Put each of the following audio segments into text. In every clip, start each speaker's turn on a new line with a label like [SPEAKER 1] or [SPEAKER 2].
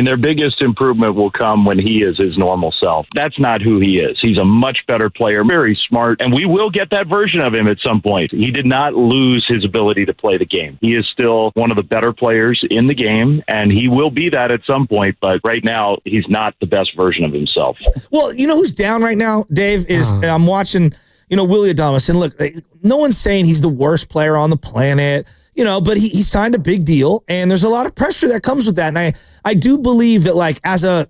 [SPEAKER 1] And their biggest improvement will come when he is his normal self. That's not who he is. He's a much better player, very smart, and we will get that version of him at some point. He did not lose his ability to play the game. He is still one of the better players in the game, and he will be that at some point, but right now, he's not the best version of himself.
[SPEAKER 2] Well, you know who's down right now, Dave, is I'm watching, Willy Adames, and look, no one's saying he's the worst player on the planet, but he signed a big deal, and there's a lot of pressure that comes with that, and I do believe that, like, as a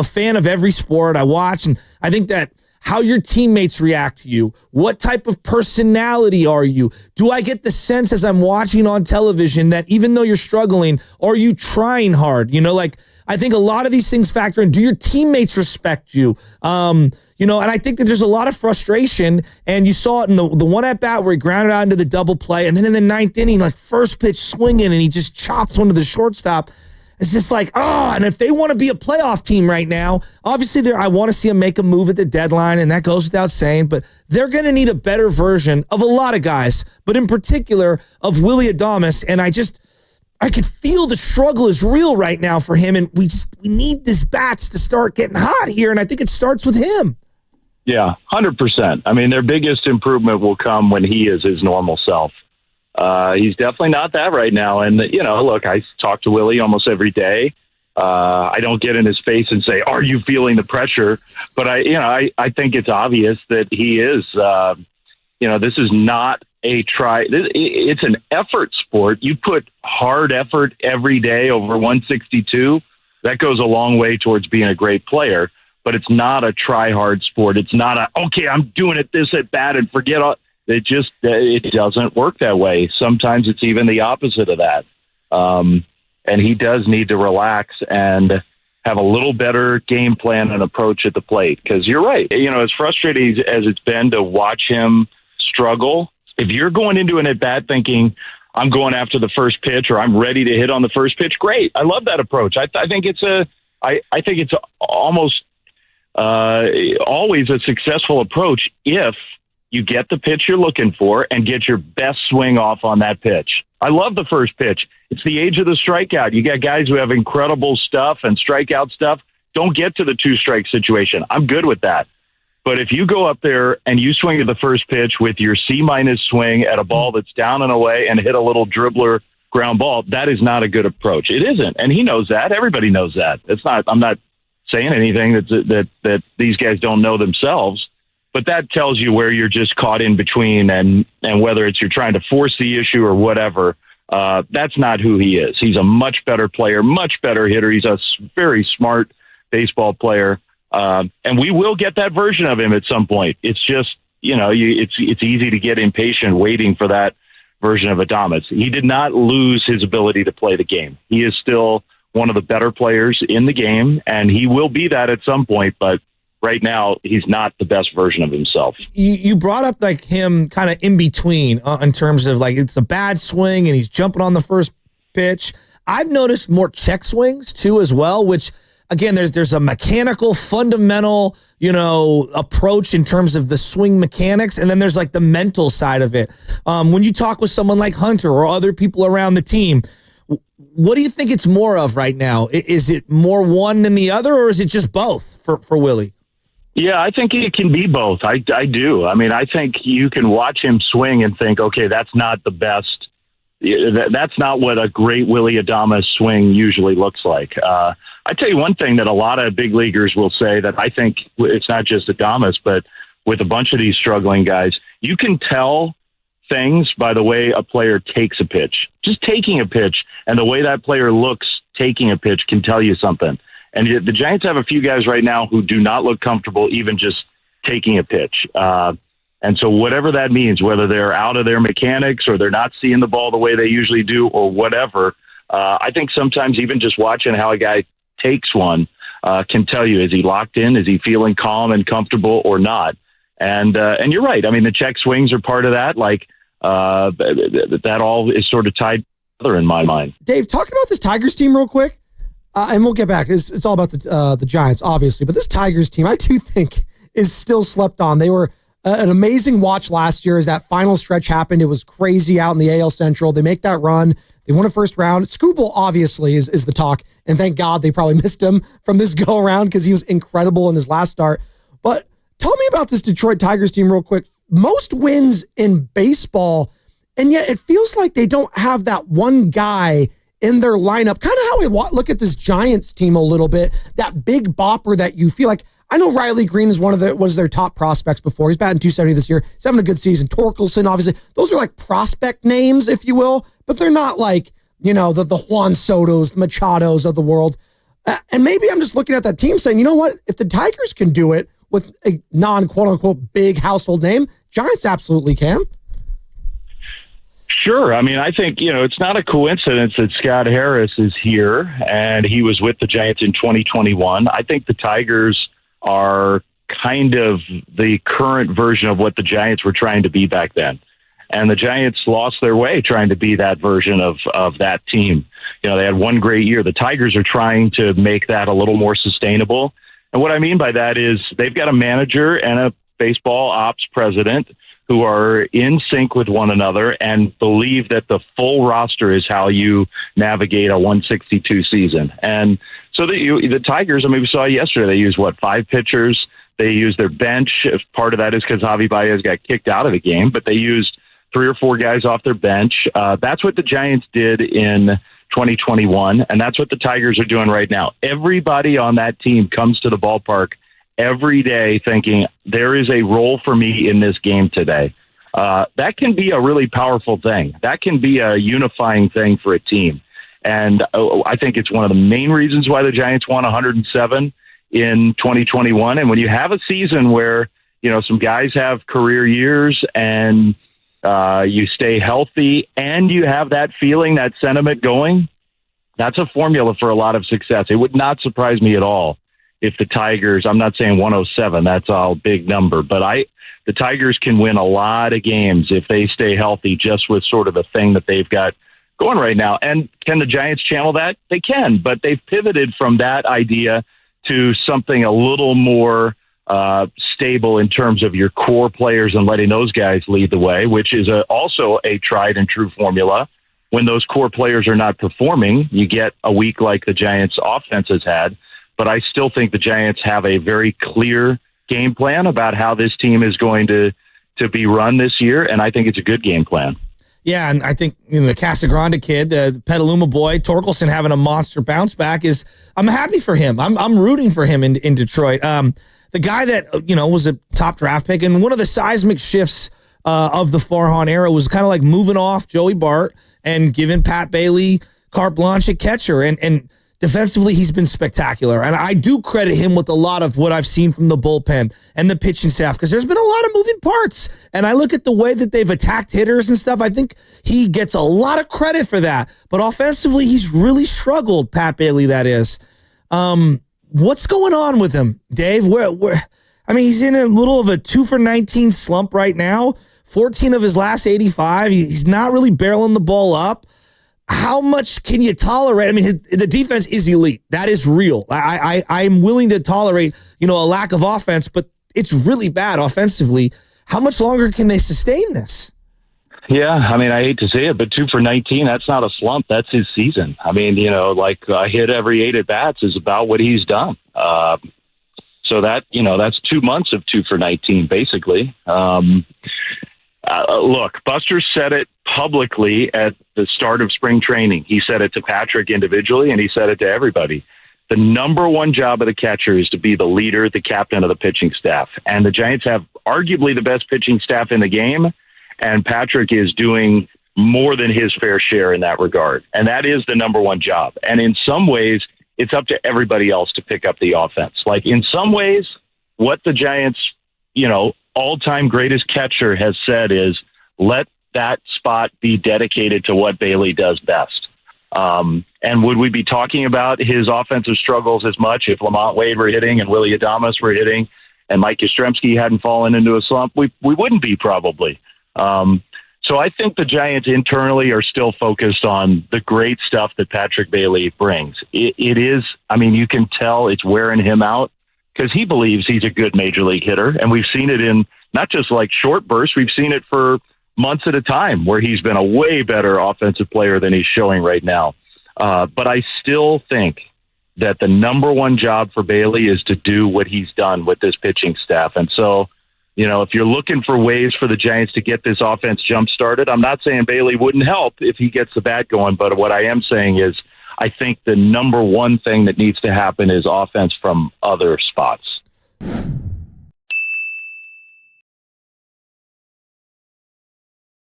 [SPEAKER 2] fan of every sport I watch, and I think that how your teammates react to you, what type of personality are you? Do I get the sense as I'm watching on television that even though you're struggling, are you trying hard? I think a lot of these things factor in. Do your teammates respect you? And I think that there's a lot of frustration, and you saw it in the one at bat where he grounded out into the double play, and then in the ninth inning, like first pitch swinging, and he just chops one to the shortstop. It's just like, and if they want to be a playoff team right now, obviously I want to see them make a move at the deadline, and that goes without saying, but they're going to need a better version of a lot of guys, but in particular of Willy Adames, and I could feel the struggle is real right now for him, and we need these bats to start getting hot here, and I think it starts with him.
[SPEAKER 1] Yeah, 100%. I mean, their biggest improvement will come when he is his normal self. He's definitely not that right now. And, look, I talk to Willie almost every day. I don't get in his face and say, are you feeling the pressure? But I think it's obvious that he is, this is not a try. It's an effort sport. You put hard effort every day over 162. That goes a long way towards being a great player, but it's not a try hard sport. It's not okay, I'm doing it this at bat and forget all. It doesn't work that way. Sometimes it's even the opposite of that. And he does need to relax and have a little better game plan and approach at the plate. Because you're right. As frustrating as it's been to watch him struggle, if you're going into an at-bat thinking, I'm going after the first pitch or I'm ready to hit on the first pitch, great. I love that approach. I think it's almost always a successful approach if you get the pitch you're looking for and get your best swing off on that pitch. I love the first pitch. It's the age of the strikeout. You got guys who have incredible stuff and strikeout stuff. Don't get to the 2-strike situation. I'm good with that. But if you go up there and you swing at the first pitch with your C- swing at a ball that's down and away and hit a little dribbler ground ball, that is not a good approach. It isn't. And he knows that. Everybody knows that. I'm not saying anything that these guys don't know themselves. But that tells you where you're just caught in between and whether it's you're trying to force the issue or whatever. That's not who he is. He's a much better player, much better hitter. He's a very smart baseball player. And we will get that version of him at some point. It's just, it's easy to get impatient waiting for that version of Adames. He did not lose his ability to play the game. He is still one of the better players in the game, and he will be that at some point, but right now, he's not the best version of himself.
[SPEAKER 2] You brought up like him kind of in between in terms of like it's a bad swing and he's jumping on the first pitch. I've noticed more check swings too as well, which again, there's a mechanical, fundamental, approach in terms of the swing mechanics, and then there's like the mental side of it. When you talk with someone like Hunter or other people around the team, what do you think it's more of right now? Is it more one than the other, or is it just both for Willy?
[SPEAKER 1] Yeah, I think it can be both. I do. I mean, I think you can watch him swing and think, okay, that's not the best. That's not what a great Willy Adames swing usually looks like. I tell you one thing that a lot of big leaguers will say that I think it's not just Adames, but with a bunch of these struggling guys, you can tell things by the way a player takes a pitch. Just taking a pitch and the way that player looks taking a pitch can tell you something. And the Giants have a few guys right now who do not look comfortable even just taking a pitch. And so whatever that means, whether they're out of their mechanics or they're not seeing the ball the way they usually do or whatever, I think sometimes even just watching how a guy takes one can tell you, is he locked in? Is he feeling calm and comfortable or not? And you're right. I mean, the check swings are part of that. Like that all is sort of tied together in my mind.
[SPEAKER 3] Dave, talk about this Tigers team real quick. And we'll get back. It's all about the Giants, obviously. But this Tigers team, I do think, is still slept on. They were an amazing watch last year as that final stretch happened. It was crazy out in the AL Central. They make that run. They won a first round. Skubal obviously is the talk, and thank God they probably missed him from this go around because he was incredible in his last start. But tell me about this Detroit Tigers team real quick. Most wins in baseball, and yet it feels like they don't have that one guy in their lineup. Kind of how we look at this Giants team a little bit, that big bopper that you feel like. I know Riley Green is was their top prospects before. He's batting .270 this year. He's having a good season. Torkelson, obviously. Those are like prospect names, if you will, but they're not like, the Juan Sotos, the Machados of the world. And maybe I'm just looking at that team saying, you know what? If the Tigers can do it with a non-quote-unquote big household name, Giants absolutely can.
[SPEAKER 1] Sure. I mean, I think, it's not a coincidence that Scott Harris is here, and he was with the Giants in 2021. I think the Tigers are kind of the current version of what the Giants were trying to be back then. And the Giants lost their way trying to be that version of that team. They had one great year. The Tigers are trying to make that a little more sustainable. And what I mean by that is they've got a manager and a baseball ops president who are in sync with one another and believe that the full roster is how you navigate a 162 season. And so the Tigers, we saw yesterday, they used, 5 pitchers? They used their bench. Part of that is because Javi Baez got kicked out of the game, but they used 3 or 4 guys off their bench. That's what the Giants did in 2021, and that's what the Tigers are doing right now. Everybody on that team comes to the ballpark every day thinking there is a role for me in this game today. That can be a really powerful thing. That can be a unifying thing for a team. And I think it's one of the main reasons why the Giants won 107 in 2021. And when you have a season where, some guys have career years and you stay healthy and you have that feeling, that sentiment going, that's a formula for a lot of success. It would not surprise me at all if the Tigers, I'm not saying 107, that's a big number, but the Tigers can win a lot of games if they stay healthy just with sort of the thing that they've got going right now. And can the Giants channel that? They can, but they've pivoted from that idea to something a little more stable in terms of your core players and letting those guys lead the way, which is also a tried and true formula. When those core players are not performing, you get a week like the Giants offense has had. But I still think the Giants have a very clear game plan about how this team is going to be run this year, and I think it's a good game plan.
[SPEAKER 2] Yeah, and I think the Casagrande kid, the Petaluma boy, Torkelson having a monster bounce back I'm happy for him. I'm rooting for him in Detroit. The guy that was a top draft pick, and one of the seismic shifts of the Farhan era was kind of like moving off Joey Bart and giving Pat Bailey carte blanche at catcher, and defensively, he's been spectacular. And I do credit him with a lot of what I've seen from the bullpen and the pitching staff because there's been a lot of moving parts. And I look at the way that they've attacked hitters and stuff. I think he gets a lot of credit for that. But offensively, he's really struggled, Pat Bailey, that is. What's going on with him, Dave? He's in a little of a 2 for 19 slump right now. 14 of his last 85. He's not really barreling the ball up. How much can you tolerate? The defense is elite. That is real. I'm willing to tolerate, a lack of offense, but it's really bad offensively. How much longer can they sustain this?
[SPEAKER 1] Yeah, I hate to say it, but 2 for 19, that's not a slump. That's his season. A hit every 8 at-bats is about what he's done. So that's 2 months of 2 for 19, basically. Look, Buster said it publicly at the start of spring training. He said it to Patrick individually, and he said it to everybody. The number one job of the catcher is to be the leader, the captain of the pitching staff. And the Giants have arguably the best pitching staff in the game, and Patrick is doing more than his fair share in that regard. And that is the number one job. And in some ways, it's up to everybody else to pick up the offense. Like in some ways, what the Giants, all-time greatest catcher has said is let that spot be dedicated to what Bailey does best. And would we be talking about his offensive struggles as much if Lamont Wade were hitting and Willy Adames were hitting and Mike Yastrzemski hadn't fallen into a slump? We wouldn't be probably. So I think the Giants internally are still focused on the great stuff that Patrick Bailey brings. It is, you can tell it's wearing him out because he believes he's a good major league hitter. And we've seen it in not just like short bursts, we've seen it for months at a time where he's been a way better offensive player than he's showing right now. But I still think that the number one job for Bailey is to do what he's done with this pitching staff. And so, if you're looking for ways for the Giants to get this offense jump-started, I'm not saying Bailey wouldn't help if he gets the bat going, but what I am saying is I think the number one thing that needs to happen is offense from other spots.